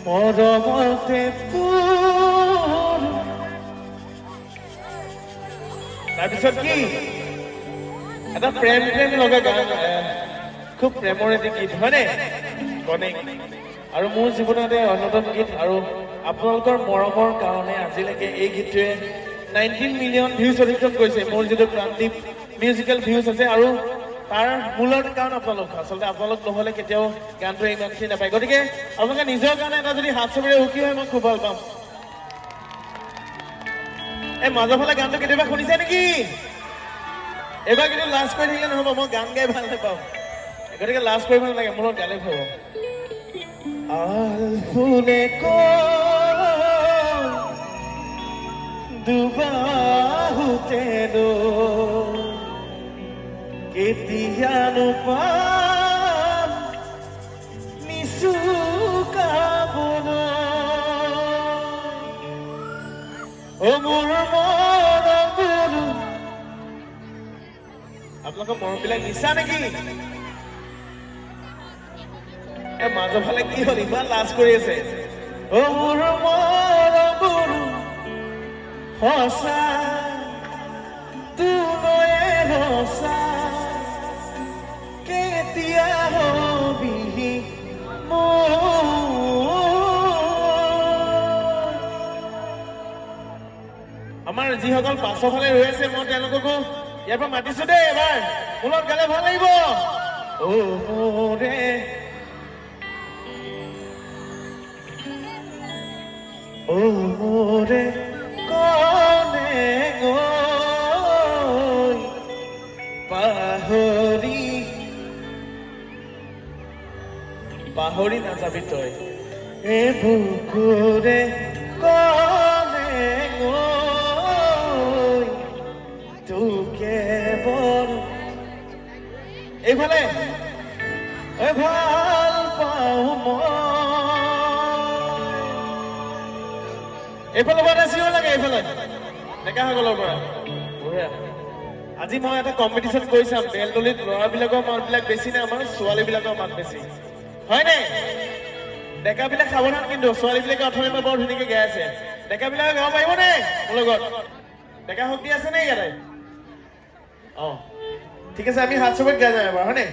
মৰমতে তোৰ তাৰপিছত কি এটা প্ৰেম লগা গান খুব প্ৰেমৰ এটি গীত হয়নে গণিক আৰু মোৰ জীৱনতে অন্যতম গীত আৰু আপোনালোকৰ মৰমৰ কাৰণে আজিলৈকে এই গীতটোৱে 19 মিলিয়ন ভিউজ অতিক্ৰম কৰিছে মোৰ যিটো প্ৰান্তিক মিউজিকেল ভিউজ আছে আৰু তাৰ মূলৰ কাৰণ আপোনালোক আচলতে আপোনালোক নহ'লে কেতিয়াও গানটোৱে ইমানখিনি নাপায় গতিকে আপোনালোকে নিজৰ কাৰণে এটা যদি হাত চাপৰি সুখী হয় মই খুব ভাল পাম এই মাজৰ ফালে গানটো কেতিয়াবা শুনিছে নেকি এবাৰ কিন্তু লাজ কৰি থাকিলে নহ'ব মই গান গাই ভাল নাপাওঁ গতিকে লাজ কৰিব নালাগে মোৰ লগত গালে হ'ব আলফুলে দুবাহুতে কেতিয়ানো পাম নিচুকাবন অ মোৰ মৰমবোৰ আপোনালোকৰ মৰমবিলাক নিচা নেকি এ মাজৰ ফালে কি হ'ল ইমান লাজ কৰি আছে অ মোৰ মৰমবোৰ সঁচা তুনয়ে ৰচা কেতিয়া হবিহি আমাৰ যিসকল পাছৰ ফালে ৰৈ আছে মই তেওঁলোককো ইয়াৰ পৰা মাতিছো দেই এবাৰ ফুলত গালে ভাল লাগিব অ মোৰে অ মোৰে কনে গৈ পাহৰি নাযাবি তই এ বুকুৰে কনে গৈ তোকে বৰ এইফালে ভাল পাওঁ মই এইফালৰ পৰা চিঞৰ লাগে এইফালে ডেকাসকলৰ পৰা বঢ়িয়া আজি মই এটা কম্পিটিশ্যন কৰি চাম বেলতলিত ল'ৰাবিলাকৰ মাতবিলাক বেছি নে আমাৰ ছোৱালীবিলাকৰ মাত বেছি হয়নে ডেকাবিলাক সাৱধান কিন্তু ছোৱালীবিলাকে অথনিৰ পৰা বৰ ধুনীয়াকৈ গাই আছে ডেকাবিলাকে গাব পাৰিবনে মোৰ লগত ডেকা শক্তি আছে নে ইয়াতে অঁ ঠিক আছে আমি হাত চবত গাই যাম এবাৰ হয়নে